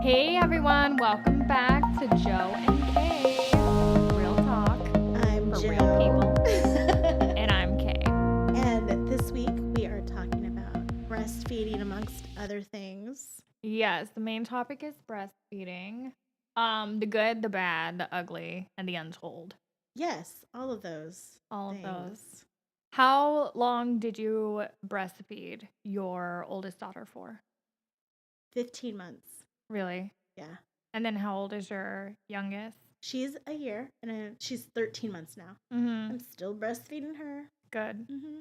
Hey everyone, welcome back to Joe and Kay. Real talk I'm for Joe. real people. And I'm Kay. And this week we are talking about breastfeeding amongst other things. Yes, the main topic is breastfeeding. The good, the bad, the ugly, and the untold. Yes, all of those. All of things. those. How long did you breastfeed your oldest daughter for? 15 months. Really? Yeah. And then how old is your youngest? She's a year and she's 13 months now. Mm-hmm. I'm still breastfeeding her. Good. Mm-hmm.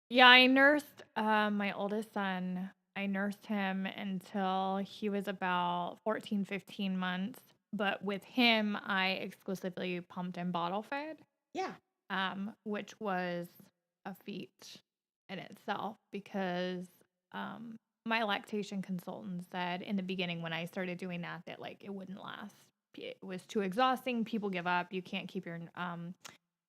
Yeah, I nursed my oldest son. I nursed him until he was about 14, 15 months. But with him, I exclusively pumped and bottle fed, Yeah. which was a feat in itself because my lactation consultant said in the beginning when I started doing that like it wouldn't last. It was too exhausting. People give up. You can't keep your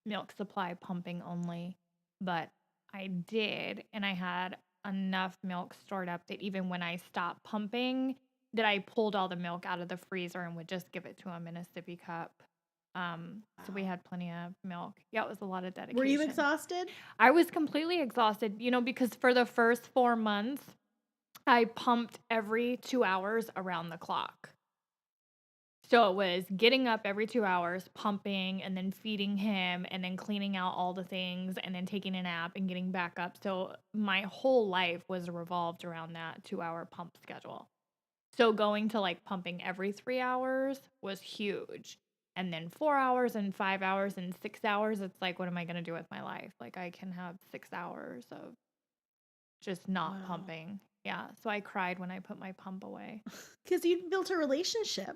milk supply pumping only. But I did, and I had enough milk stored up that even when I stopped pumping, that I pulled all the milk out of the freezer and would just give it to him in a sippy cup. So we had plenty of milk. Yeah, it was a lot of dedication. Were you exhausted? I was completely exhausted, because for the first 4 months, I pumped every 2 hours around the clock. So it was getting up every 2 hours, pumping, and then feeding him, and then cleaning out all the things, and then taking a nap and getting back up. So my whole life was revolved around that 2-hour pump schedule. So going to like pumping every 3 hours was huge. And then 4 hours and 5 hours and 6 hours, it's like, what am I going to do with my life? Like I can have 6 hours of just not pumping. Yeah. So I cried when I put my pump away. Because you built a relationship.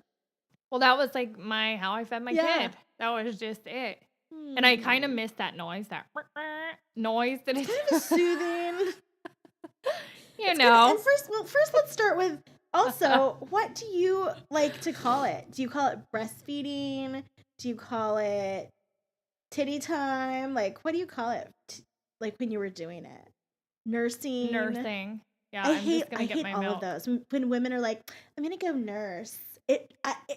Well, that was like how I fed my kid. That was just it. And I kind of missed that noise, that noise that it's kind of soothing. And first let's start with also, what do you like to call it? Do you call it breastfeeding? Do you call it titty time? Like, what do you call it? Like when you were doing it? Nursing. Yeah, I hate all of those. When women are like, I'm going to go nurse.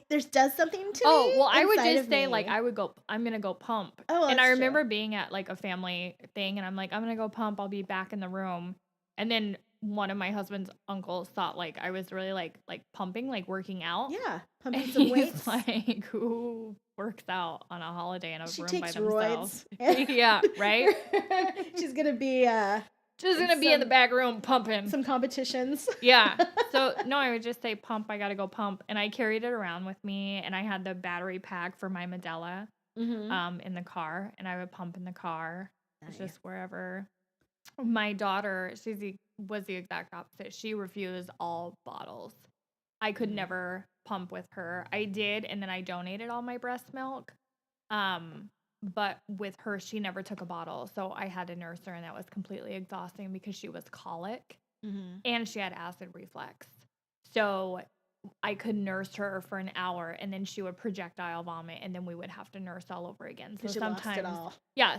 There's does something to me. Oh, well, I would just say like I'm going to go pump. Oh, and I remember being at like a family thing and I'm like, I'm going to go pump. I'll be back in the room. And then one of my husband's uncles thought like I was really like pumping, like working out. Yeah, pumping some weights. Like, who works out on a holiday in a room by themselves? Roids. Yeah, right? She's going to be She's going to be in the back room pumping. Some competitions. Yeah. So, no, I would just say pump. I got to go pump. And I carried it around with me. And I had the battery pack for my Medela in the car. And I would pump in the car. Nice. Just wherever. My daughter, was the exact opposite. She refused all bottles. I could never pump with her. I did. And then I donated all my breast milk. But with her, she never took a bottle. So I had to nurse her, and that was completely exhausting because she was colic and she had acid reflux. So I could nurse her for an hour, and then she would projectile vomit, and then we would have to nurse all over again. So sometimes,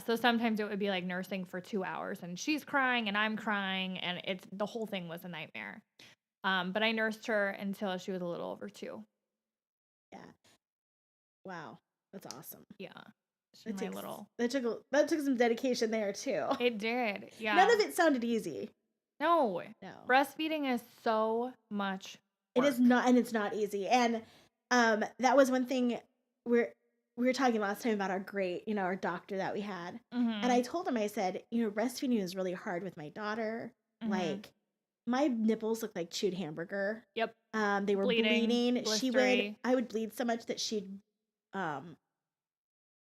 so sometimes it would be like nursing for 2 hours, and she's crying, and I'm crying, and the whole thing was a nightmare. But I nursed her until she was a little over 2. Yeah. Wow, that's awesome. Yeah. That took some dedication there too. It did. Yeah. None of it sounded easy. No. Breastfeeding is so much work. It is not, and it's not easy. And that was one thing we were talking last time about our doctor that we had. And I told him, I said, breastfeeding is really hard with my daughter. Like my nipples looked like chewed hamburger. Yep. They were bleeding. Blistery. I would bleed so much that she'd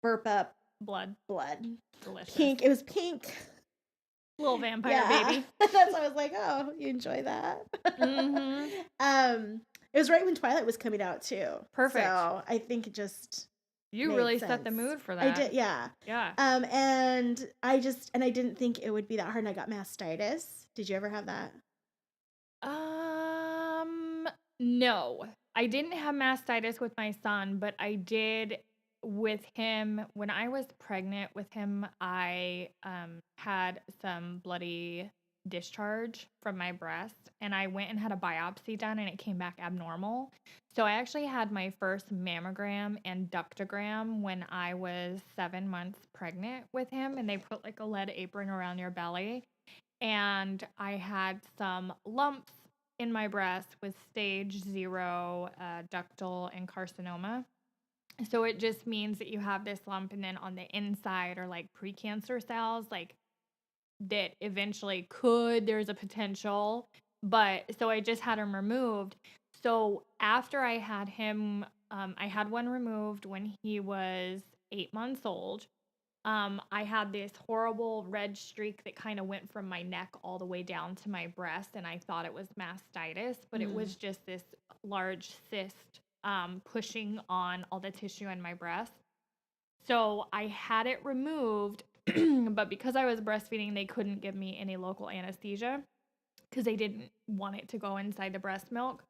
burp up blood. Delicious. Pink. It was pink. Little vampire baby. That's why I was like, oh, you enjoy that. It was right when Twilight was coming out too. Perfect. So I think it just really set the mood for that. I did, yeah. Yeah. And I didn't think it would be that hard, and I got mastitis. Did you ever have that? No. I didn't have mastitis with my son, but I did with him when I was pregnant with him. I had some bloody discharge from my breast, and I went and had a biopsy done and it came back abnormal. So I actually had my first mammogram and ductogram when I was 7 months pregnant with him, and they put like a lead apron around your belly, and I had some lumps in my breast with stage 0 ductal and carcinoma. So it just means that you have this lump, and then on the inside are like precancer cells, like that eventually there's a potential. But so I just had him removed. So after I had him, I had one removed when he was 8 months old. I had this horrible red streak that kind of went from my neck all the way down to my breast, and I thought it was mastitis, but it was just this large cyst pushing on all the tissue in my breast. So I had it removed, but because I was breastfeeding, they couldn't give me any local anesthesia because they didn't want it to go inside the breast milk.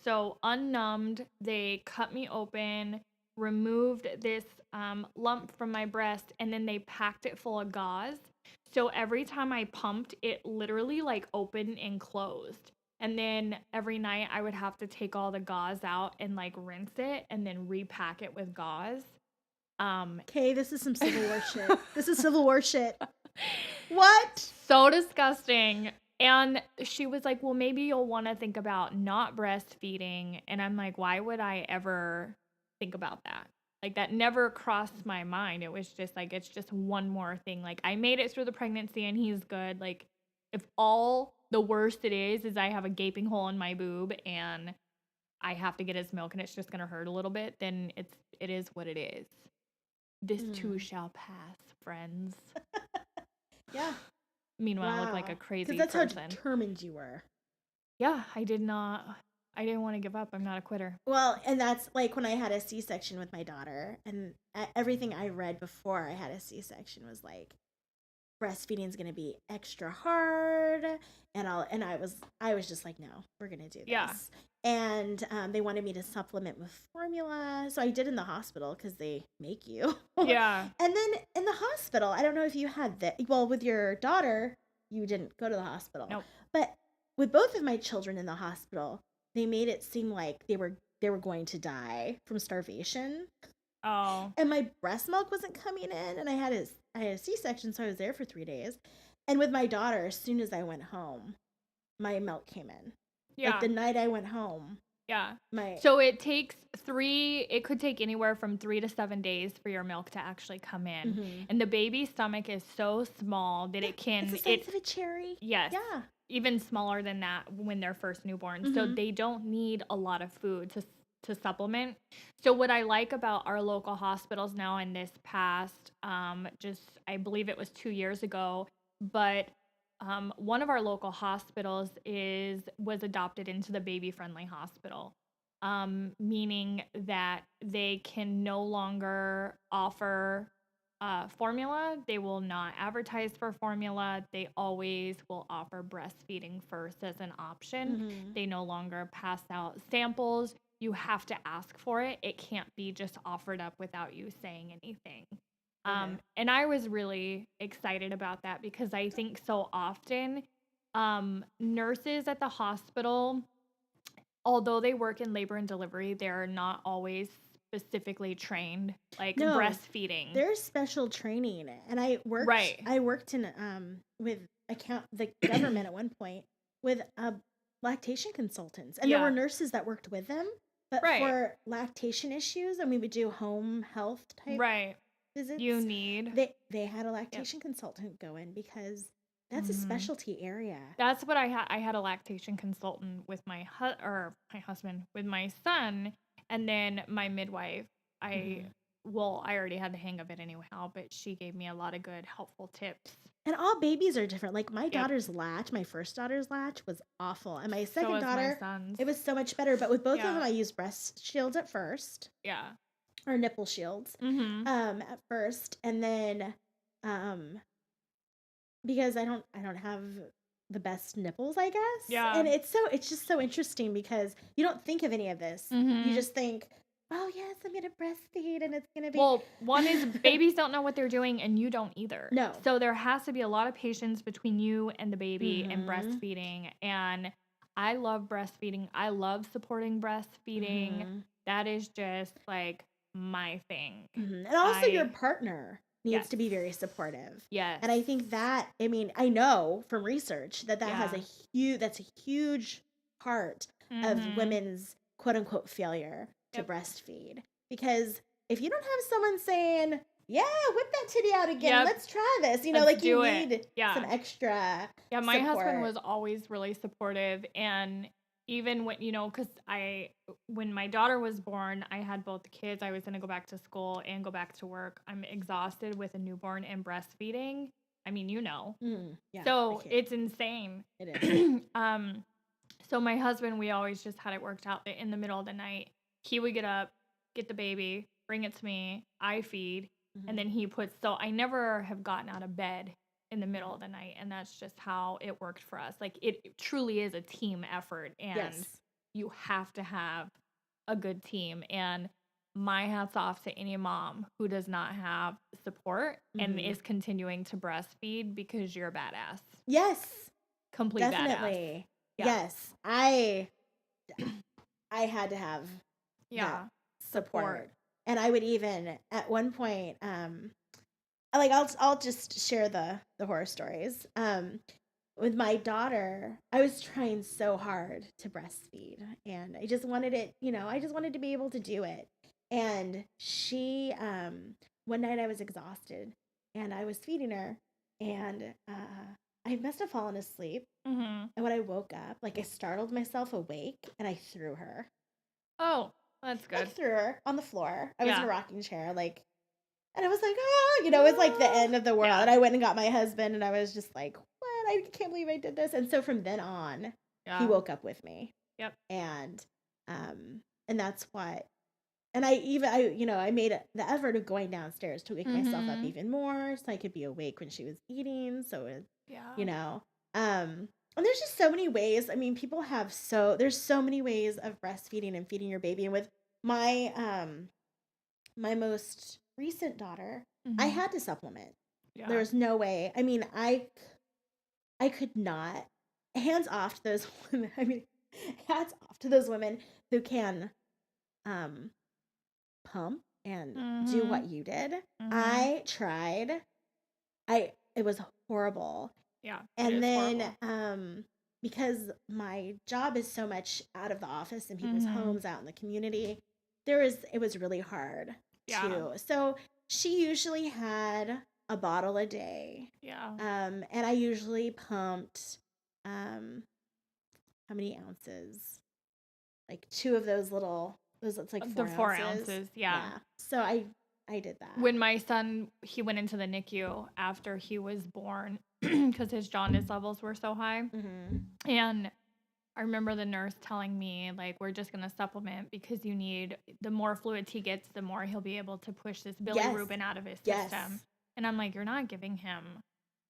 So unnumbed, they cut me open, removed this lump from my breast, and then they packed it full of gauze. So every time I pumped, it literally like opened and closed. And then every night I would have to take all the gauze out and like rinse it and then repack it with gauze. Okay, this is some Civil War shit. This is Civil War shit. What? So disgusting. And she was like, well, maybe you'll want to think about not breastfeeding. And I'm like, why would I ever think about that? Like, that never crossed my mind. It was just like, it's just one more thing. Like, I made it through the pregnancy and he's good. Like, if all the worst it is I have a gaping hole in my boob and I have to get his milk and it's just going to hurt a little bit, then it is what it is. This too shall pass, friends. Yeah. Meanwhile, I look like a crazy person. Because that's how determined you were. Yeah, I didn't want to give up. I'm not a quitter. Well, and that's like when I had a C-section with my daughter, and everything I read before I had a C-section was like, breastfeeding is going to be extra hard, and I was just like, no, we're going to do this. Yeah. And they wanted me to supplement with formula, so I did in the hospital because they make you. Yeah. And then in the hospital, I don't know if you had that. Well, with your daughter, you didn't go to the hospital. Nope. But with both of my children in the hospital, they made it seem like they were going to die from starvation. Oh. And my breast milk wasn't coming in, and I had a C-section, so I was there for 3 days. And with my daughter, as soon as I went home, my milk came in. Yeah. Like the night I went home. Yeah. So it could take anywhere from 3 to 7 days for your milk to actually come in. Mm-hmm. And the baby's stomach is so small that it can... It's the size of a cherry. Yes. Yeah. Even smaller than that when they're first newborn. Mm-hmm. So they don't need a lot of food to supplement. So what I like about our local hospitals now in this past, I believe it was 2 years ago, but one of our local hospitals was adopted into the baby-friendly hospital, meaning that they can no longer offer formula. They will not advertise for formula. They always will offer breastfeeding first as an option. Mm-hmm. They no longer pass out samples. You have to ask for it. It can't be just offered up without you saying anything. Okay. And I was really excited about that because I think so often nurses at the hospital, although they work in labor and delivery, they're not always specifically trained breastfeeding. There's special training, and I worked in with the government at one point with lactation consultants, and there were nurses that worked with them, but for lactation issues, and we would do home health type visits. They had a lactation consultant go in because that's a specialty area. That's what I had. I had a lactation consultant with my husband, with my son, and then my midwife. I already had the hang of it anyhow, but she gave me a lot of good, helpful tips. And all babies are different. Like my daughter's latch, my first daughter's latch was awful. And my second daughter, it was so much better. But with both of them, I used breast shields at first. Yeah. Or nipple shields at first. And then because I don't have the best nipples, I guess. Yeah. And it's just so interesting because you don't think of any of this. Mm-hmm. You just think, oh yes, I'm gonna breastfeed and it's gonna be Well, one is babies don't know what they're doing and you don't either. no. So there has to be a lot of patience between you and the baby and Mm-hmm. breastfeeding. And I love breastfeeding. I love supporting breastfeeding. Mm-hmm. That is just like my thing. Mm-hmm. And also your partner needs Yes. to be very supportive. Yes. And I think that, I mean, I know from research that has that's a huge part of women's quote unquote failure to breastfeed. Because if you don't have someone saying, yeah, whip that titty out again, let's try this, you know, let's like you need some extra my support. husband was always really supportive. And even when, because when my daughter was born, I had both kids. I was going to go back to school and go back to work. I'm exhausted with a newborn and breastfeeding. I mean, so it's insane. It is. So my husband, we always just had it worked out that in the middle of the night, he would get up, get the baby, bring it to me, I feed, and then he puts, so I never have gotten out of bed in the middle of the night, and that's just how it worked for us. Like, it truly is a team effort, and you have to have a good team. And my hat's off to any mom who does not have support and is continuing to breastfeed, because you're a badass. Yes. Complete definitely. Badass. Yes. I had to have that support. And I would even at one point, like I'll just share the horror stories. With my daughter, I was trying so hard to breastfeed, and I just wanted it, I just wanted to be able to do it. And she, one night I was exhausted, and I was feeding her, and I must have fallen asleep. And when I woke up, like I startled myself awake, and I threw her. Oh, that's good. I threw her on the floor. I was in a rocking chair, like, and I was like, oh, it was like the end of the world. And I went and got my husband, and I was just like, what? I can't believe I did this. And so from then on, he woke up with me. Yep. And that's what. And I made the effort of going downstairs to wake myself up even more, so I could be awake when she was eating. So and there's just so many ways. I mean, there's so many ways of breastfeeding and feeding your baby. And with my my most recent daughter, I had to supplement. There was no way. I mean, I could not. Hands off to those women. I mean, hats off to those women who can pump and do what you did. I tried. It was horrible. Yeah. And then because my job is so much out of the office and people's homes, out in the community, it was really hard too. So she usually had a bottle a day. Yeah. And I usually pumped how many ounces? Like 2 of those little, it's like 4 ounces. Yeah. So I did that. When my son, he went into the NICU after he was born because his jaundice levels were so high. And I remember the nurse telling me, like, we're just going to supplement because the more fluids he gets, the more he'll be able to push this bilirubin out of his system. And I'm like, you're not giving him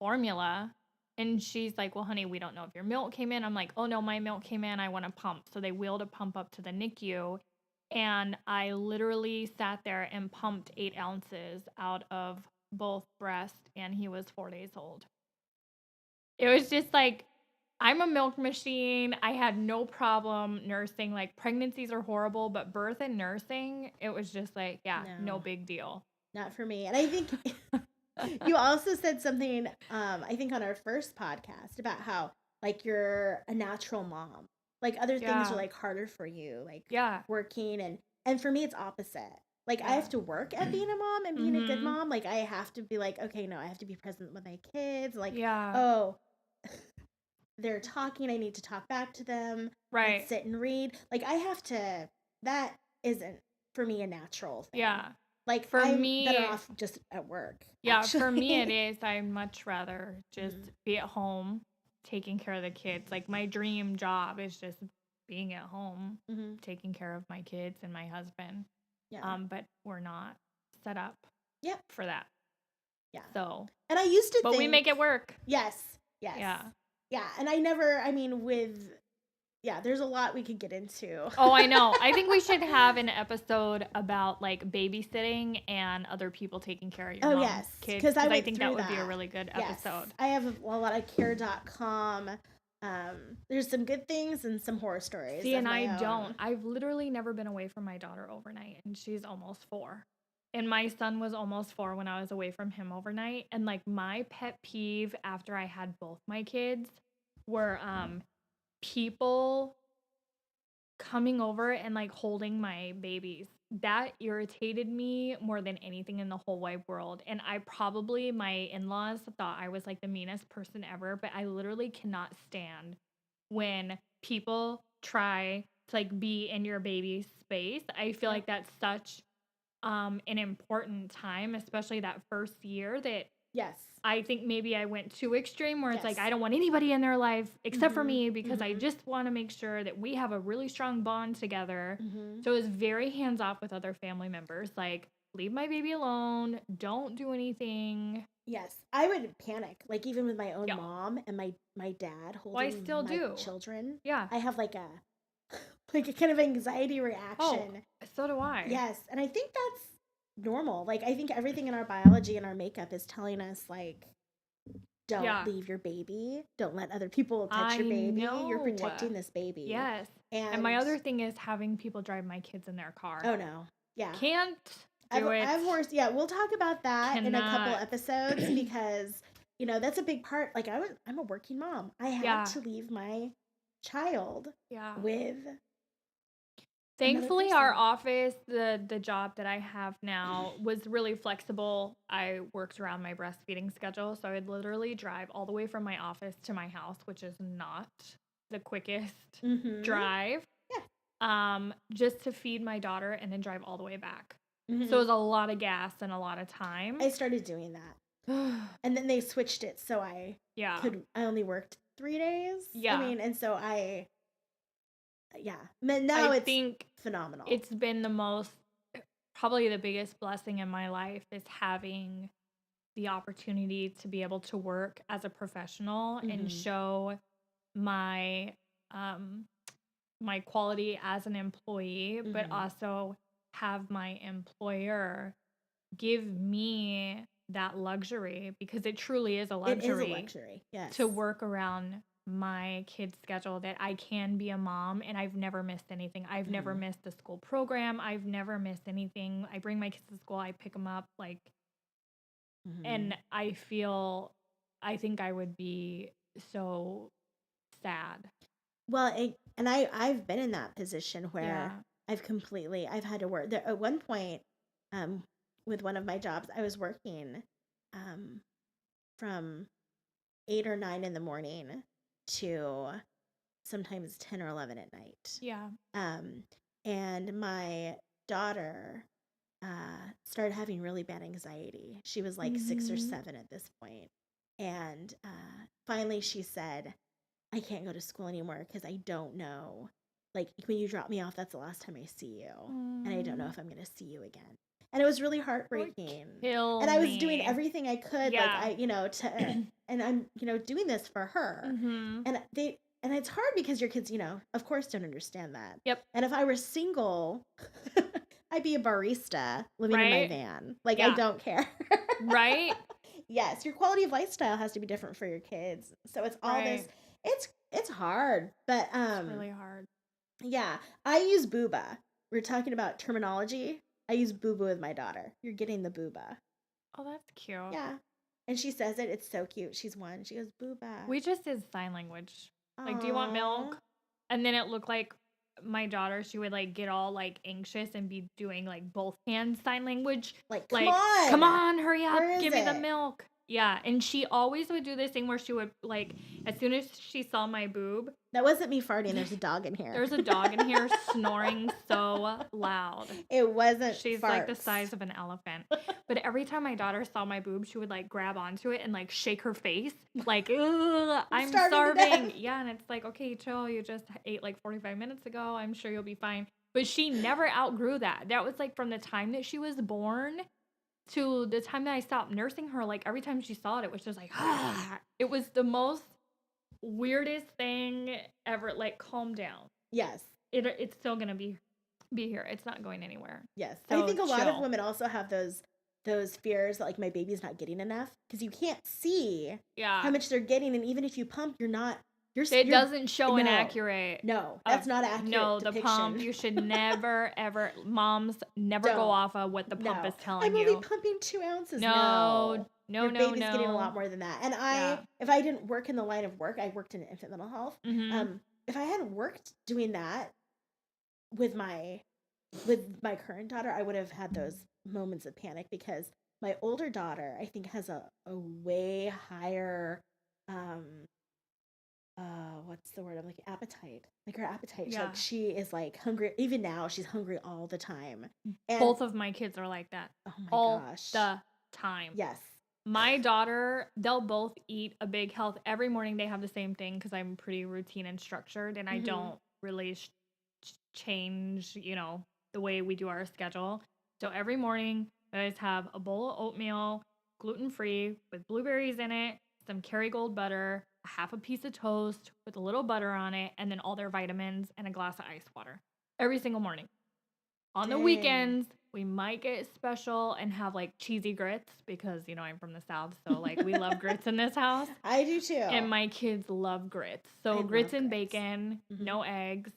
formula. And she's like, well, honey, we don't know if your milk came in. I'm like, oh, no, my milk came in. I want to pump. So they wheeled a pump up to the NICU. And I literally sat there and pumped 8 ounces out of both breast, and he was 4 days old. It was just like, I'm a milk machine. I had no problem nursing. Like, pregnancies are horrible, but birth and nursing, it was just like, no big deal. Not for me. And I think you also said something, I think on our first podcast, about how, like, you're a natural mom. Like, other things are, like, harder for you, like working. And for me, it's opposite. Like, I have to work at being a mom and being a good mom. Like, I have to be like, okay, no, I have to be present with my kids. Like, oh, they're talking, I need to talk back to them. Right. And sit and read. Like, that isn't, for me, a natural thing. Yeah. Like, I'm better off just at work. Yeah, actually. For me, it is. I'd much rather just be at home taking care of the kids. Like, my dream job is just being at home, taking care of my kids and my husband. Yeah. But we're not set up for that. Yeah. So. And I used to think. But we make it work. Yes. Yeah. And I never, I mean, with yeah, there's a lot we could get into. Oh, I know. I think we should have an episode about like babysitting and other people taking care of your mom's yes, kids. because I think that would be a really good Yes, episode. I have a lot of care.com. There's some good things and some horror stories. See, and I don't. I've literally never been away from my daughter overnight, and she's almost 4. And my son was almost 4 when I was away from him overnight. And like my pet peeve after I had both my kids were people coming over and like holding my babies. That irritated me more than anything in the whole wide world. And my in-laws thought I was like the meanest person ever, but I literally cannot stand when people try to like be in your baby's space. I feel like that's such an important time, especially that first year, that yes, I think maybe I went too extreme where it's like, I don't want anybody in their life except for me because I just want to make sure that we have a really strong bond together. So it was very hands off with other family members. Like, leave my baby alone. Don't do anything. Yes, I would panic. Like even with my own mom and my dad holding I still my do. children. Yeah, I have like a kind of anxiety reaction. Oh, so do I. Yes, and I think that's normal. Like I think everything in our biology and our makeup is telling us like don't leave your baby. Don't let other people touch your baby. You're protecting this baby. Yes. And my other thing is having people drive my kids in their car. Oh no. Yeah. Can't do it. I've worse. Yeah, we'll talk about that in a couple episodes because that's a big part. Like I'm a working mom. I had to leave my child with. Thankfully, our office, the job that I have now, was really flexible. I worked around my breastfeeding schedule, so I'd literally drive all the way from my office to my house, which is not the quickest drive. Yeah. Just to feed my daughter and then drive all the way back. So it was a lot of gas and a lot of time. I started doing that, and then they switched it, so I only worked 3 days. Yeah. I mean, and so now I think phenomenal. It's been probably the biggest blessing in my life is having the opportunity to be able to work as a professional and show my my quality as an employee, but also have my employer give me that luxury, because it truly is a luxury. It is a luxury, yes. To work around my kid's schedule, that I can be a mom and I've never missed anything. I've never missed a school program. I've never missed anything. I bring my kids to school. I pick them up, and I think I would be so sad. Well, and I've been in that position where I've had to work there. At one point, with one of my jobs, I was working from 8 or 9 in the morning to sometimes 10 or 11 at night. Yeah. And my daughter started having really bad anxiety. She was like 6 or 7 at this point. And finally she said, I can't go to school anymore because I don't know. Like, when you drop me off, that's the last time I see you. And I don't know if I'm going to see you again. And it was really heartbreaking. And I was doing everything I could, and I'm, doing this for her. And it's hard because your kids, of course don't understand that. Yep. And if I were single, I'd be a barista living in my van. Like, I don't care. Right? Yes. Your quality of lifestyle has to be different for your kids. So it's all this, it's hard, but, it's really hard. Yeah. I use booba. We're talking about terminology. I use booba with my daughter. You're getting the booba. Oh, that's cute. Yeah. And she says it. It's so cute. She's 1. She goes, booba. We just did sign language. Aww. Like, do you want milk? And then it looked like my daughter, she would like get all like anxious and be doing like both hand sign language. Like come on, hurry up, give me the milk. Yeah, and she always would do this thing where she would, like, as soon as she saw my boob. That wasn't me farting. There's a dog in here. There's a dog in here snoring so loud. It wasn't She's farts. like the size of an elephant. But every time my daughter saw my boob, she would, like, grab onto it and, like, shake her face. Like, ugh, I'm starving. Yeah, and it's like, okay, chill. You just ate, like, 45 minutes ago. I'm sure you'll be fine. But she never outgrew that. That was, like, from the time that she was born to the time that I stopped nursing her. Like, every time she saw it, it was just like, ah. It was the most weirdest thing ever. Like, calm down. Yes. It's still gonna be here. It's not going anywhere. Yes. So I think a lot of chill. women also have those fears that, like, my baby's not getting enough, because you can't see how much they're getting, and even if you pump, it doesn't show an accurate. No, that's not accurate. No, depiction. The pump, you should never, ever, moms never go off of what the pump is telling I'm you. only pumping 2 ounces. No. Your baby's getting a lot more than that. And if I didn't work in the line of work, I worked in infant mental health. Mm-hmm. If I hadn't worked doing that with my current daughter, I would have had those moments of panic, because my older daughter, I think, has a way higher what's the word? I'm like, appetite. Like, her appetite. Yeah. Like, she is like hungry. Even now, she's hungry all the time. And both of my kids are like that. Oh my all gosh. the time. Yes. My daughter, they'll both eat a big health every morning. They have the same thing, because I'm pretty routine and structured, and I don't really change, the way we do our schedule. So every morning, I always have a bowl of oatmeal, gluten-free, with blueberries in it, some Kerrygold butter, half a piece of toast with a little butter on it, and then all their vitamins and a glass of ice water every single morning. On the weekends, we might get special and have like cheesy grits, because, I'm from the South. So like, we love grits in this house. I do too. And my kids love grits. So grits and bacon, no eggs.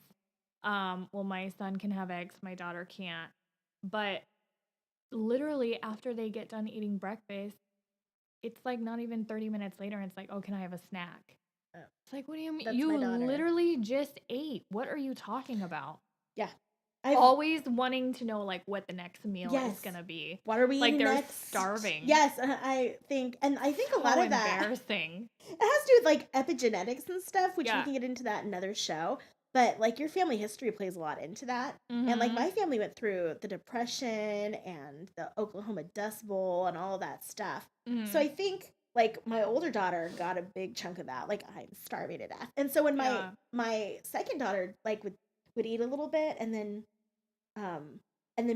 Well, my son can have eggs. My daughter can't. But literally after they get done eating breakfast, it's like not even 30 minutes later. And it's like, oh, can I have a snack? Oh. It's like, what do you mean? You literally just ate. What are you talking about? Yeah. Always wanting to know, like, what the next meal is going to be. What are we eating they're next? Starving. Yes, I think a lot of that. Embarrassing. It has to do with, like, epigenetics and stuff, which we can get into that in another show. But, like, your family history plays a lot into that. Mm-hmm. And, like, my family went through the Depression and the Oklahoma Dust Bowl and all of that stuff. Mm-hmm. So I think, like, my older daughter got a big chunk of that. Like, I'm starving to death. And so when my second daughter, like, would eat a little bit and then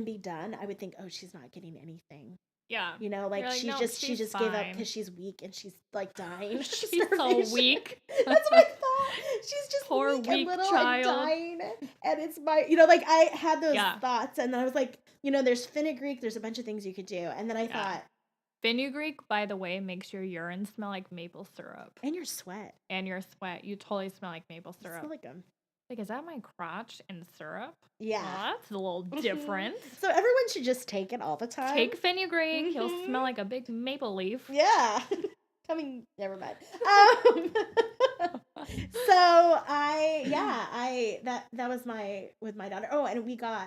be done, I would think, oh, she's not getting anything. Yeah. Like, she just gave up because she's weak and she's like dying. She's so weak. That's what I thought. She's just poor weak and little child. And dying. And it's like, I had those thoughts, and then I was like, there's fenugreek, there's a bunch of things you could do. And then I thought, fenugreek, by the way, makes your urine smell like maple syrup. And your sweat. You totally smell like maple syrup. I smell like them. Like, is that my crotch and syrup? Yeah. Well, that's a little different. So everyone should just take it all the time. Take fenugreek. He'll smell like a big maple leaf. Yeah. Never mind. So that was with my daughter. Oh, and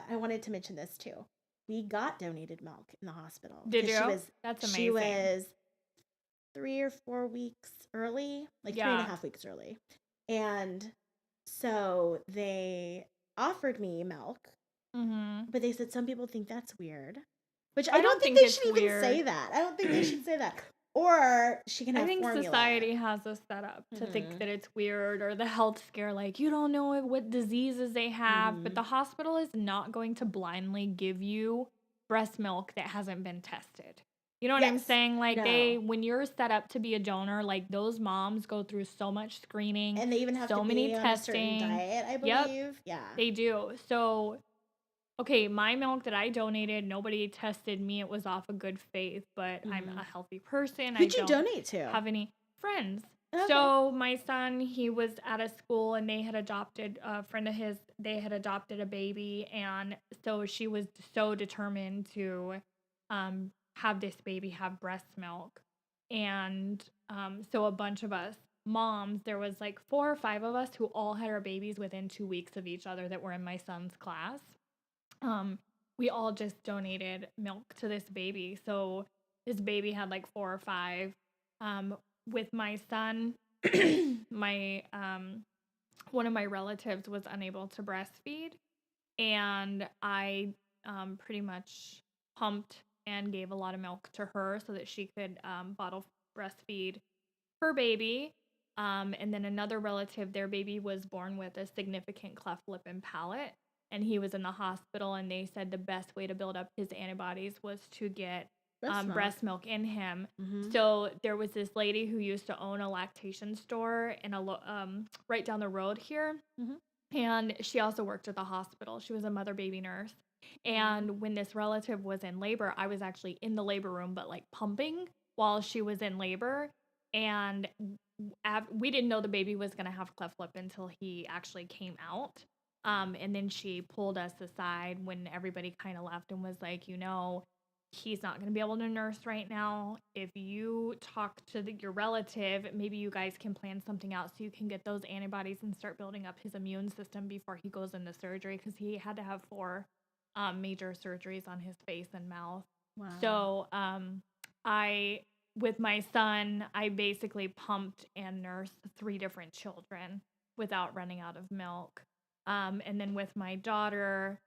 I wanted to mention this too. We got donated milk in the hospital. Did you? That's amazing. She was 3 or 4 weeks early, like 3.5 weeks early. And so they offered me milk, but they said some people think that's weird, which I don't think they should even say that. I don't think they should say that. Or she can have formula. I think society has us set up to think that it's weird, or the health scare, like, you don't know what diseases they have, but the hospital is not going to blindly give you breast milk that hasn't been tested. You know what I'm saying? Like, when you're set up to be a donor, like, those moms go through so much screening. And they even have so to many be on testing. a certain diet, I believe. Yep, yeah. They do. So, okay, my milk that I donated, nobody tested me. It was off of good faith, but I'm a healthy person. Who'd you donate to? Have any friends. Okay. So my son, he was at a school, and they had adopted a friend of his. They had adopted a baby, and so she was so determined to have this baby have breast milk. And so a bunch of us moms, there was like 4 or 5 of us who all had our babies within 2 weeks of each other that were in my son's class. We all just donated milk to this baby. So this baby had like 4 or 5. With my son, my one of my relatives was unable to breastfeed, and I pretty much pumped and gave a lot of milk to her so that she could bottle breastfeed her baby. And then another relative, their baby was born with a significant cleft lip and palate, and he was in the hospital, and they said the best way to build up his antibodies was to get breast milk in him. Mm-hmm. So there was this lady who used to own a lactation store in right down the road here. Mm-hmm. And she also worked at the hospital. She was a mother baby nurse. And when this relative was in labor, I was actually in the labor room, but like pumping while she was in labor. And we didn't know the baby was going to have cleft lip until he actually came out. And then she pulled us aside when everybody kind of left and was like, he's not going to be able to nurse right now. If you talk to your relative, maybe you guys can plan something out so you can get those antibodies and start building up his immune system before he goes into surgery, because he had to have 4 major surgeries on his face and mouth. Wow. So with my son, I basically pumped and nursed 3 different children without running out of milk. And then with my daughter,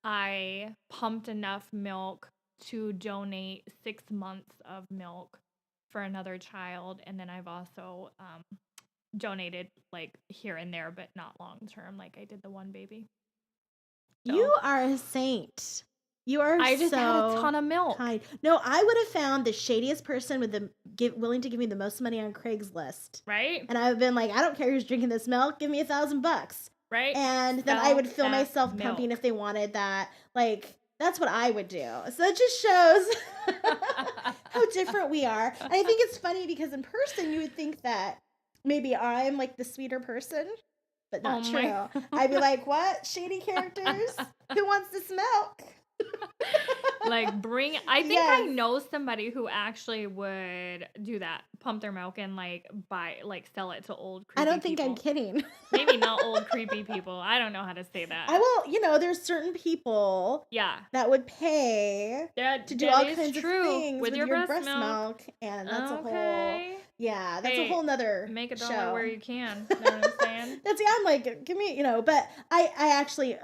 I pumped enough milk to donate 6 months of milk for another child. And then I've also donated like here and there, but not long term, like I did the one baby. So, you are a saint. You are I just had a ton of milk. Kind. No, I would have found the shadiest person with willing to give me the most money on Craigslist. Right. And I would have been like, I don't care who's drinking this milk. Give me $1,000. Right. And then I would feel myself pumping if they wanted that. Like, that's what I would do. So that just shows how different we are. And I think it's funny because in person, you would think that maybe I'm like the sweeter person, but not true. I'd be like, what? Shady characters? Who wants this milk? Like I think I know somebody who actually would do that, pump their milk and sell it to old creepy I don't think people. I'm kidding. Maybe not old creepy people. I don't know how to say that. I will, there's certain people that would pay to do all kinds of things with your breast milk. And that's a whole nother make a dollar show. where you can. You know what I'm saying? I'm like, give me, but I actually,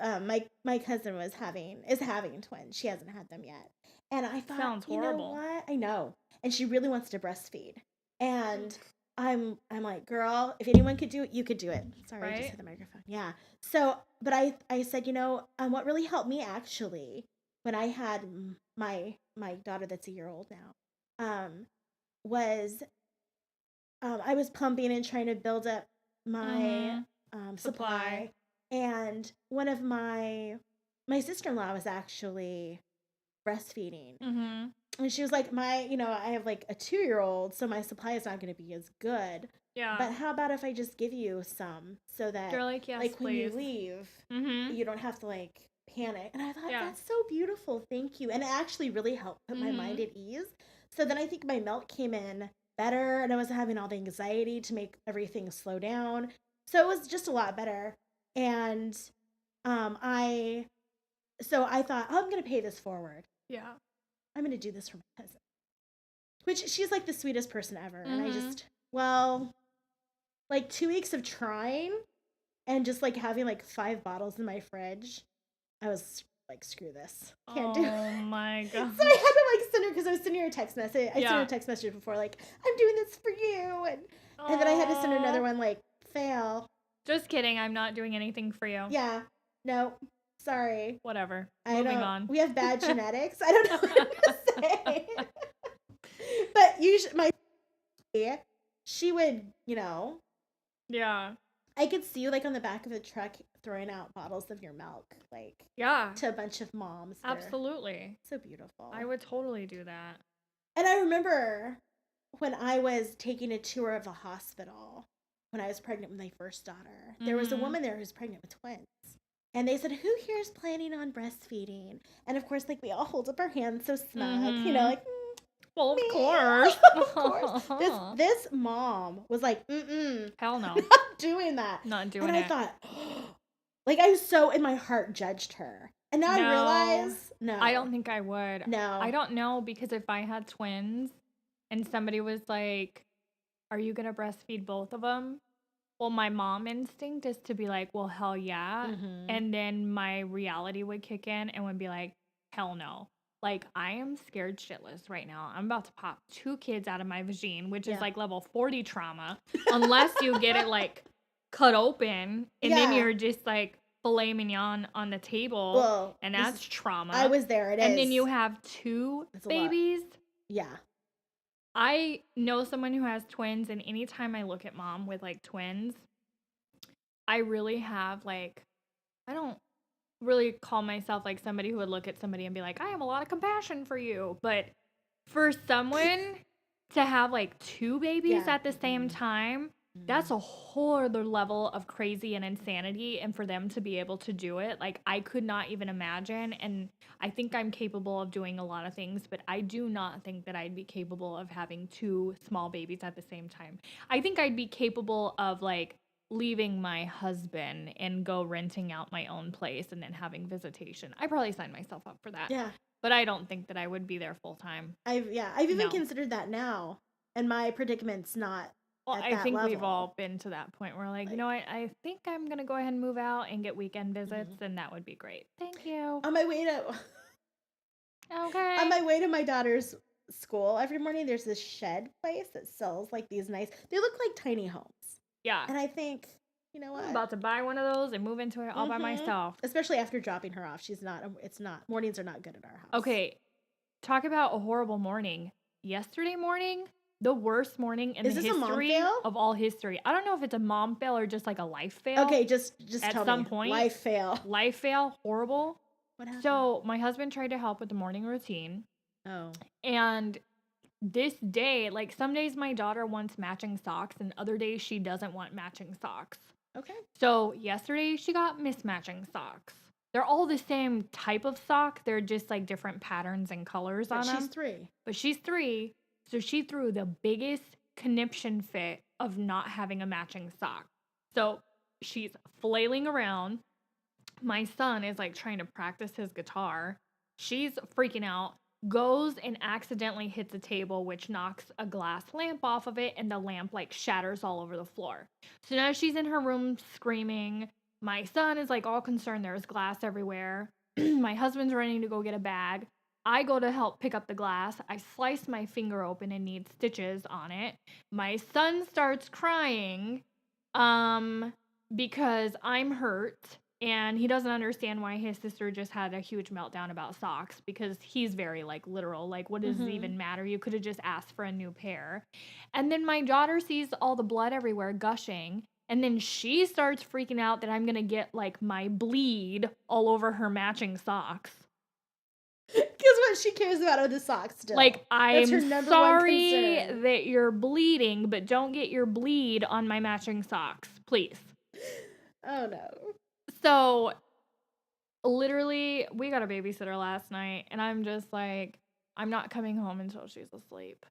my cousin is having twins. She hasn't had them yet. And I thought, sounds horrible. You know what? I know. And she really wants to breastfeed. And I'm like, girl, if anyone could do it, you could do it. Sorry, I just hit the microphone. Yeah. So, but I said, what really helped me actually when I had my daughter that's a year old now, was I was pumping and trying to build up my supply. And one of my sister-in-law was actually breastfeeding. Mm-hmm. And she was like, I have like a 2-year-old, so my supply is not going to be as good. Yeah. But how about if I just give you some so that you're like, yes, like when please. you leave, mm-hmm. you don't have to like panic. And I thought, that's so beautiful. Thank you. And it actually really helped put my mind at ease. So then I think my milk came in better and I wasn't having all the anxiety to make everything slow down. So it was just a lot better. And I thought, I'm going to pay this forward. Yeah. I'm going to do this for my cousin. Which she's like the sweetest person ever. Mm-hmm. And I just, like 2 weeks of trying and just like having like 5 bottles in my fridge, I was like, screw this. Can't do it. Oh my God. So I had to like send her, because I was sending her a text message. I sent her a text message before, like, I'm doing this for you. And then I had to send her another one, like, fail. Just kidding. I'm not doing anything for you. Yeah. No. Sorry. Whatever. Moving on. We have bad genetics. I don't know what to say. But usually, she would, Yeah. I could see you like on the back of the truck throwing out bottles of your milk, like to a bunch of moms. Absolutely. So beautiful. I would totally do that. And I remember when I was taking a tour of the hospital when I was pregnant with my first daughter, there was a woman there who's pregnant with twins. And they said, who here is planning on breastfeeding? And of course, like we all hold up our hands so smug, like, well, of me. course. Of course. This mom was like, hell no. Not doing that. Not doing it. And I thought, like, I was so in my heart judged her. And now I realize, no. I don't think I would. No. I don't know, because if I had twins and somebody was like, are you going to breastfeed both of them? Well, my mom instinct is to be like, well, hell yeah. Mm-hmm. And then my reality would kick in and would be like, hell no. Like, I am scared shitless right now. I'm about to pop 2 kids out of my vagine, which is like level 40 trauma, unless you get it like cut open and then you're just like filet mignon on the table, and that's trauma. I was there. And then you have 2 babies. Yeah. I know someone who has twins, and anytime I look at mom with like twins, I really have like, I don't really call myself like somebody who would look at somebody and be like, I have a lot of compassion for you. But for someone to have like two babies Yeah. at the same time, that's a whole other level of crazy and insanity. And for them to be able to do it, like I could not even imagine. And I think I'm capable of doing a lot of things, but I do not think that I'd be capable of having two small babies at the same time. I think I'd be capable of like leaving my husband and go renting out my own place and then having visitation. I probably signed myself up for that. Yeah. But I don't think that I would be there full time. I've even No. considered that now, and my predicament's not Well, at I that think we've level. all been to that point where like, you know what, I think I'm going to go ahead and move out and get weekend visits, and that would be great. Thank you. On my way to Okay. on my way to my daughter's school every morning, there's this shed place that sells like these nice. They look like tiny homes. Yeah. And I think, you know what? I'm about to buy one of those and move into it all by myself. Especially after dropping her off. Mornings are not good at our house. Okay. Talk about a horrible morning. Yesterday morning, the worst morning in the history of all history. I don't know if it's a mom fail or just like a life fail. Okay, just at tell some me. point. Life fail. Life fail, horrible. What happened? So my husband tried to help with the morning routine. Oh. And this day, like some days my daughter wants matching socks and other days she doesn't want matching socks. Okay. So yesterday she got mismatching socks. They're all the same type of sock. They're just like different patterns and colors on them. But she's 3. So she threw the biggest conniption fit of not having a matching sock. So she's flailing around. My son is like trying to practice his guitar. She's freaking out, goes and accidentally hits a table, which knocks a glass lamp off of it, and the lamp like shatters all over the floor. So now she's in her room screaming. My son is like all concerned. There's glass everywhere. My husband's running to go get a bag. I go to help pick up the glass. I slice my finger open and need stitches on it. My son starts crying because I'm hurt. And he doesn't understand why his sister just had a huge meltdown about socks because he's very like literal. Like, what does it even matter? You could have just asked for a new pair. And then my daughter sees all the blood everywhere gushing. And then she starts freaking out that I'm going to get like my bleed all over her matching socks. Because what she cares about are the socks still. Like, I'm sorry that you're bleeding, but don't get your bleed on my matching socks, please. Oh, no. So, literally, we got a babysitter last night, and I'm just like, I'm not coming home until she's asleep.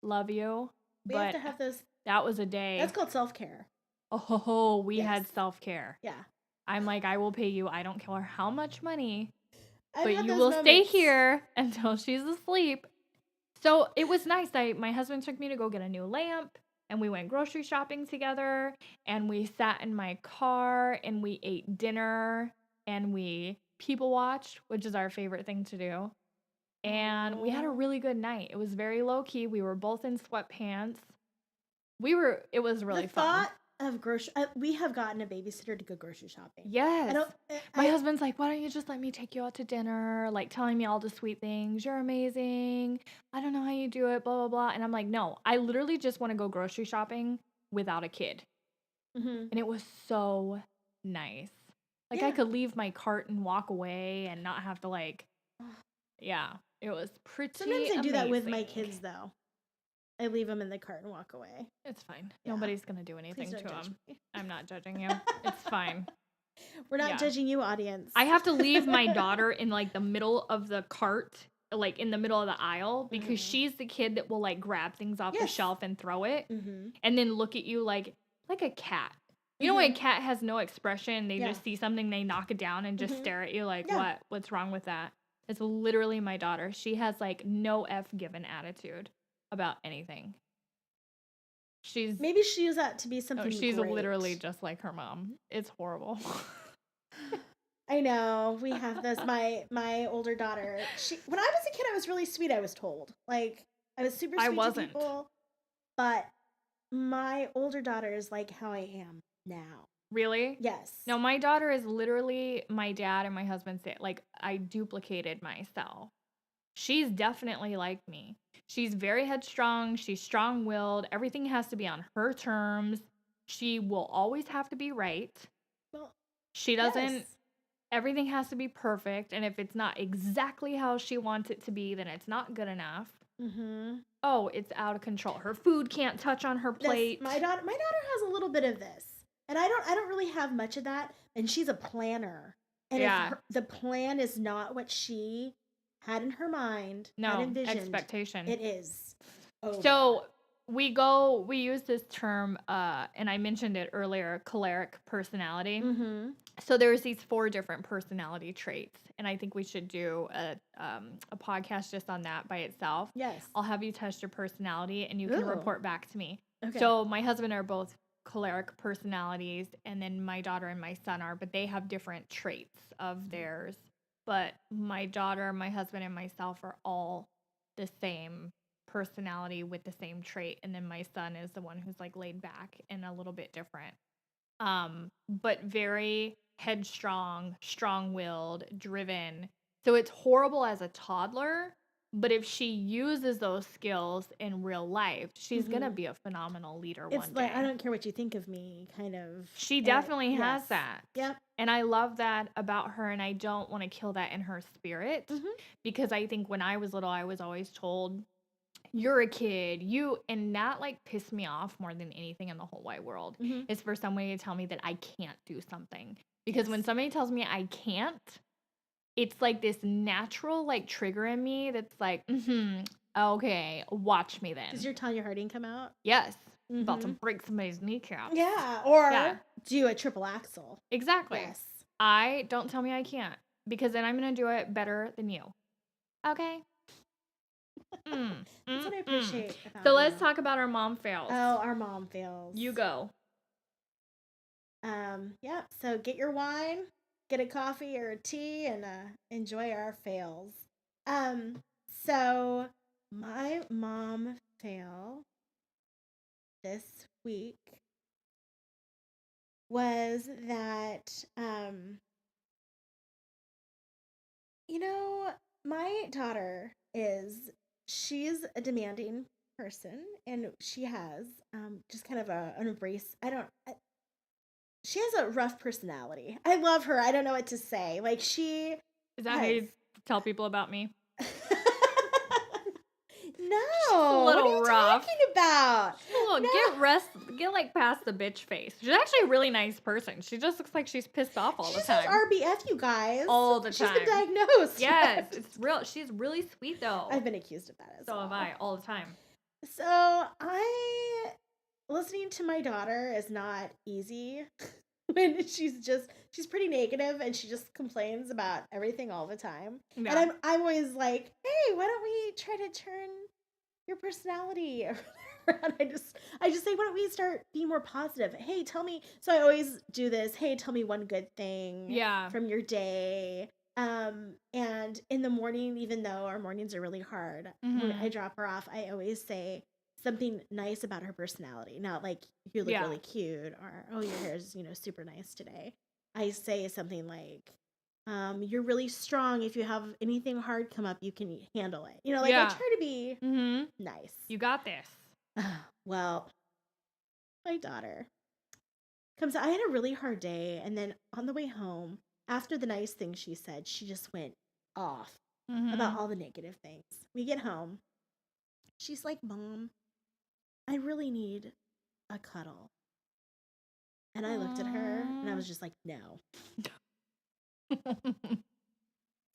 Love you. We have to have those. That was a day. That's called self-care. Oh, we had self-care. Yeah. I'm like, I will pay you. I don't care how much money, but you will stay here until she's asleep. So, it was nice. My husband took me to go get a new lamp. And we went grocery shopping together, and we sat in my car, and we ate dinner, and we people watched, which is our favorite thing to do. And we had a really good night. It was very low key. We were both in sweatpants. It was really fun. We have gotten a babysitter to go grocery shopping. Yes. My husband's like, why don't you just let me take you out to dinner? Like telling me all the sweet things. You're amazing. I don't know how you do it, blah, blah, blah. And I'm like, no, I literally just want to go grocery shopping without a kid. And it was so nice. Like I could leave my cart and walk away and not have to like, it was pretty Sometimes I do that with my kids though. I leave them in the cart and walk away. It's fine. Yeah. Nobody's going to do anything to them. I'm not judging you. It's fine. We're not judging you, audience. I have to leave my daughter in like the middle of the cart, like in the middle of the aisle, because she's the kid that will like grab things off the shelf and throw it and then look at you like a cat. You know when a cat has no expression, they just see something, they knock it down and just stare at you like, what's wrong with that? It's literally my daughter. She has no F given attitude about anything. Maybe she used that to be something she's great. Literally just like her mom. It's horrible. I know. We have this. My older daughter. When I was a kid, I was really sweet. I was told, like, I was super sweet to people. But my older daughter is like how I am now. Really? Yes. No, my daughter is literally my dad and my husband say like I duplicated myself. she's definitely like me. She's very headstrong. She's strong-willed. Everything has to be on her terms. She will always have to be right. Well, She doesn't, everything has to be perfect. And if it's not exactly how she wants it to be, then it's not good enough. Mm-hmm. Oh, it's out of control. Her food can't touch on her plate. My daughter has a little bit of this. And I don't really have much of that. And she's a planner. And if the plan is not what she had in her mind, had envisioned, expectation. it is over. So we use this term, and I mentioned it earlier, choleric personality. Mm-hmm. So there's these 4 different personality traits, and I think we should do a podcast just on that by itself. Yes. I'll have you test your personality, and you can report back to me. Okay. So my husband are both choleric personalities, and then my daughter and my son are, but they have different traits of theirs. But my daughter, my husband, and myself are all the same personality with the same trait, and then my son is the one who's like laid back and a little bit different. But very headstrong, strong-willed, driven. So it's horrible as a toddler, but if she uses those skills in real life, she's gonna be a phenomenal leader one day. It's like, I don't care what you think of me, kind of. She definitely has that. Yep. And I love that about her, and I don't want to kill that in her spirit, because I think when I was little, I was always told, you're a kid, and that like pissed me off more than anything in the whole wide world, is for somebody to tell me that I can't do something. Because when somebody tells me I can't, it's like this natural like trigger in me that's like, okay, watch me then. Does your Tanya Harding come out? Yes. About to break somebody's kneecaps. Yeah, or do a triple axel. Exactly. Yes. Don't tell me I can't, because then I'm going to do it better than you. Okay? That's what I appreciate about So let's talk about our mom fails. Oh, our mom fails. You go. Yeah, so get your wine, get a coffee or a tea, and enjoy our fails. So my mom fail this week was that my daughter she's a demanding person, and she has just kind of an embrace. She has a rough personality. I love her. I don't know what to say. Like, she is that how you tell people about me? No, she's a little what are you rough. Talking about? Get like past the bitch face. She's actually a really nice person. She just looks like she's pissed off all the time. She's RBF, you guys. All the time. She's been diagnosed. Yes, it's real. She's really sweet though. I've been accused of that as well. So have I, all the time. So listening to my daughter is not easy. When she's pretty negative, and she just complains about everything all the time. Yeah. And I'm always like, hey, why don't we try to turn your personality around? I just say, why don't we start being more positive? Hey, tell me. So I always do this. Hey, tell me one good thing from your day. And in the morning, even though our mornings are really hard, when I drop her off, I always say something nice about her personality. Not like, you look really cute, or, oh, your hair is, super nice today. I say something like, you're really strong. If you have anything hard come up, you can handle it. I try to be nice. You got this. Well, my daughter comes out. I had a really hard day, and then on the way home, after the nice thing she said, she just went off about all the negative things. We get home. She's like, Mom, I really need a cuddle. And I looked at her, and I was just like, no.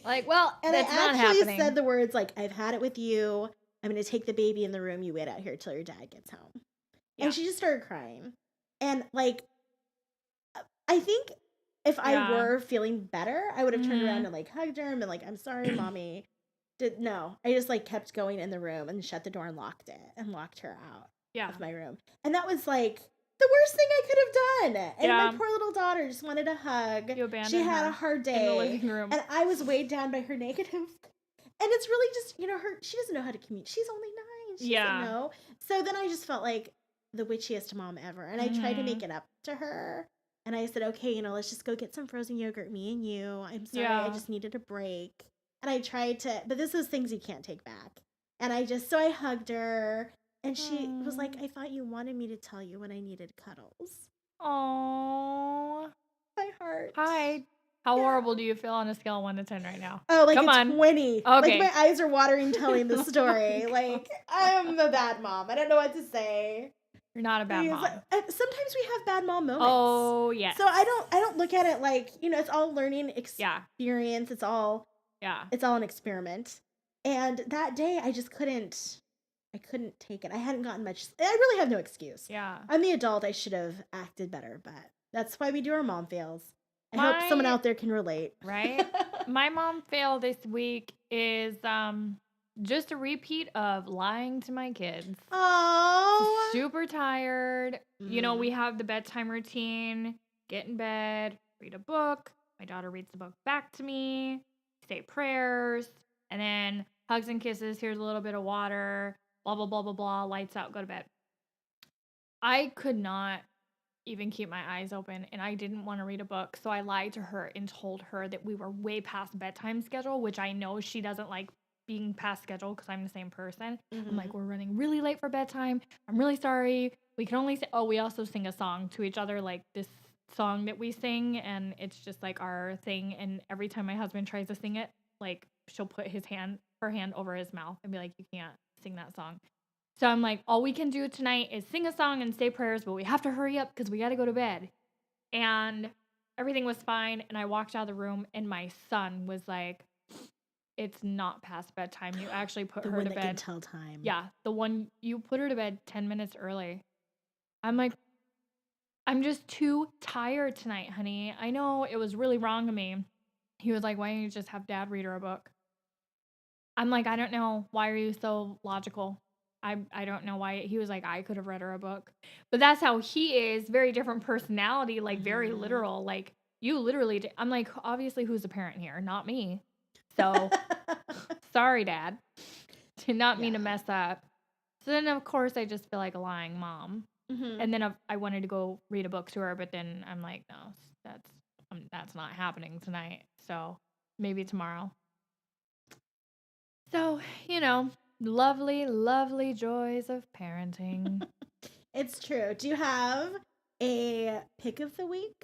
Like, well, and that's not happening. I actually said the words, like, I've had it with you. I'm going to take the baby in the room. You wait out here till your dad gets home. Yeah. And she just started crying. And, like, I think if I were feeling better, I would have turned around and, like, hugged her and been like, I'm sorry, Mommy. No, I just, like, kept going in the room and shut the door and locked it and locked her out of my room. And that was, like, the worst thing I could have done. And my poor little daughter just wanted a hug. You abandoned her. She had her a hard day. in the living room. And I was weighed down by her negative. And it's really just, she doesn't know how to communicate. She's only 9. She doesn't know. So then I just felt like the witchiest mom ever. And I tried to make it up to her. And I said, okay, let's just go get some frozen yogurt, me and you. I'm sorry, I just needed a break. And I tried to, but this is things you can't take back. And so I hugged her, and she was like, I thought you wanted me to tell you when I needed cuddles. Oh, My heart. Hi. How horrible do you feel on a scale of 1 to 10 right now? Oh, like Come a on. 20. Okay. Like my eyes are watering telling the story. Like, I'm a bad mom. I don't know what to say. You're not a bad mom. Sometimes we have bad mom moments. Oh, yes. So I don't look at it like, it's all learning experience. Yeah. It's all an experiment. And that day I just couldn't take it. I hadn't gotten much. I really have no excuse. Yeah. I'm the adult. I should have acted better, but that's why we do our mom fails. I hope someone out there can relate. Right? My mom fail this week is just a repeat of lying to my kids. Oh. Super tired. We have the bedtime routine. Get in bed, read a book. My daughter reads the book back to me, say prayers, and then hugs and kisses. Here's a little bit of water, blah, blah, blah, blah, blah. Lights out, go to bed. I could not even keep my eyes open, and I didn't want to read a book. So I lied to her and told her that we were way past bedtime schedule, which I know she doesn't like being past schedule because I'm the same person. I'm like, we're running really late for bedtime. I'm really sorry. We can only say, we also sing a song to each other, like this song that we sing, and it's just like our thing. And every time my husband tries to sing it, like she'll put her hand over his mouth and be like, you can't sing that song. So I'm like, all we can do tonight is sing a song and say prayers, but we have to hurry up because we got to go to bed. And everything was fine. And I walked out of the room, and my son was like, it's not past bedtime. You actually put her to bed. The one that can tell time. Yeah, the one you put her to bed 10 minutes early. I'm like, I'm just too tired tonight, honey. I know it was really wrong of me. He was like, why don't you just have dad read her a book? I'm like, I don't know. Why are you so logical? I don't know why. He was like, I could have read her a book. But that's how he is. Very different personality, like very literal. Like, you literally did. I'm like, obviously, who's the parent here? Not me. So, sorry, Dad. Did not mean to mess up. So then, of course, I just feel like a lying mom. And then I wanted to go read a book to her, but then I'm like, no, that's not happening tonight. So, maybe tomorrow. So, lovely, lovely joys of parenting. It's true. Do you have a pick of the week?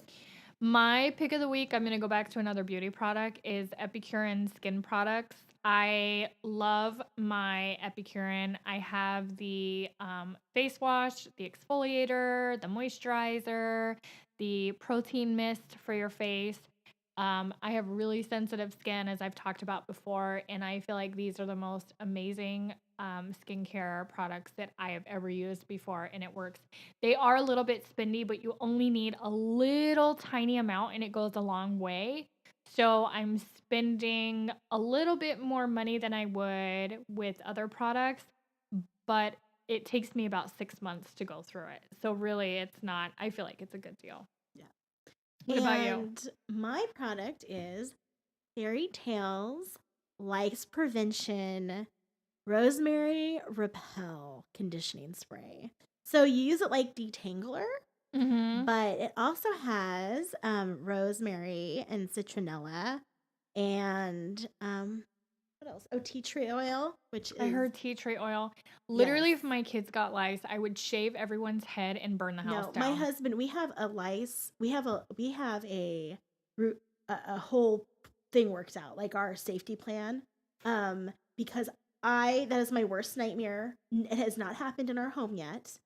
My pick of the week, I'm going to go back to another beauty product, is Epicurean skin products. I love my Epicurean. I have the face wash, the exfoliator, the moisturizer, the protein mist for your face. I have really sensitive skin, as I've talked about before, and I feel like these are the most amazing skincare products that I have ever used before, and it works. They are a little bit spendy, but you only need a little tiny amount, and it goes a long way. So I'm spending a little bit more money than I would with other products, but it takes me about 6 months to go through it. So really, it's not, I feel like it's a good deal. Yeah. What about you? And my product is Fairy Tales Lice Prevention Rosemary Repel Conditioning Spray. So you use it like detangler, but it also has rosemary and citronella and what else? Oh, tea tree oil, which is... I heard tea tree oil. Literally, if my kids got lice, I would shave everyone's head and burn the house down. My husband, we have a whole thing worked out, like our safety plan. Because that is my worst nightmare. It has not happened in our home yet,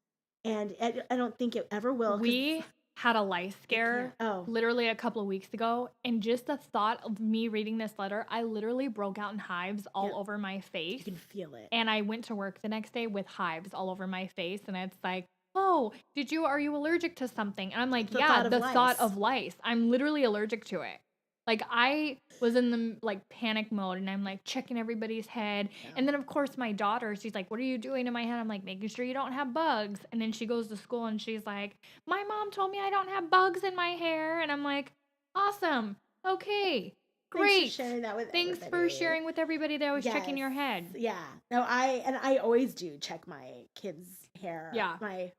and I don't think it ever will. We had a lice scare literally a couple of weeks ago, and just the thought of me reading this letter, I literally broke out in hives all over my face. You can feel it. And I went to work the next day with hives all over my face, and it's like, oh, are you allergic to something? And I'm like, the thought of lice. I'm literally allergic to it. Like, I was in the panic mode, and I'm like checking everybody's head. Yeah. And then of course my daughter, she's like, what are you doing in my head? I'm like, making sure you don't have bugs. And then she goes to school and she's like, my mom told me I don't have bugs in my hair. And I'm like, awesome. Okay. Great. Thanks for sharing that with everybody. Thanks for sharing with everybody that I was checking your head. Yeah. No, I always do check my kids' hair. Yeah. My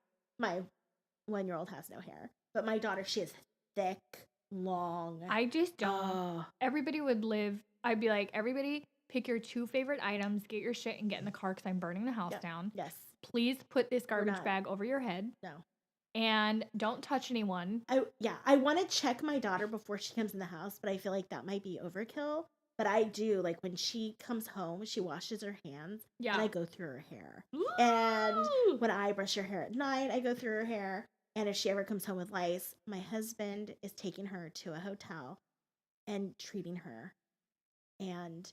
1-year-old has no hair, but my daughter, she has thick long. I just don't. Oh, Everybody would live. I'd be like, everybody pick your 2 favorite items, get your shit, and get in the car because I'm burning the house down. yes. Please put this garbage not. bag over your head No. and don't touch anyone. I want to check my daughter before she comes in the house, but I feel like that might be overkill. But I do, like, when she comes home, she washes her hands, and I go through her hair. Ooh. And when I brush her hair at night, I go through her hair. And if she ever comes home with lice, my husband is taking her to a hotel and treating her. And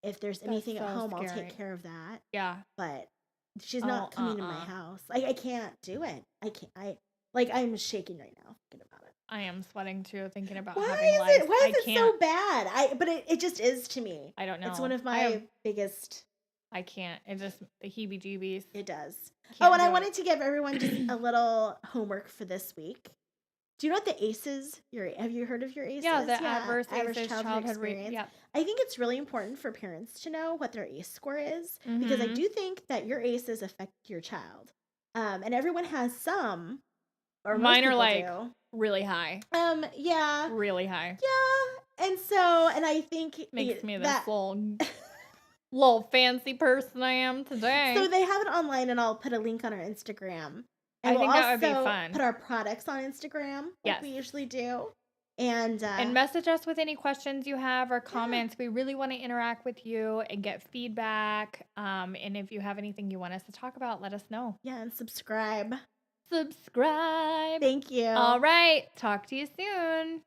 if there's anything at home, I'll take care of that. Yeah. But she's not coming to my house. I can't do it. I'm shaking right now thinking about it. I am sweating too, thinking about Why having is lice. Why is it so bad? But it just is to me. I don't know. It's one of my biggest. I can't. It just the heebie-jeebies. It does. And I wanted to give everyone just a little homework for this week. Do you know what the ACEs? Have you heard of your ACEs? Yeah, the adverse childhood experience. Yep. I think it's really important for parents to know what their ACE score is because I do think that your ACEs affect your child. And everyone has some, or mine are like really high. Yeah. Really high. Yeah. And I think makes me this little fancy person I am today. So they have it online, and I'll put a link on our Instagram. And I think that would be fun. Put our products on Instagram, like we usually do. And message us with any questions you have or comments. We really want to interact with you and get feedback. And if you have anything you want us to talk about, let us know. Yeah, and subscribe. Thank you. All right. Talk to you soon.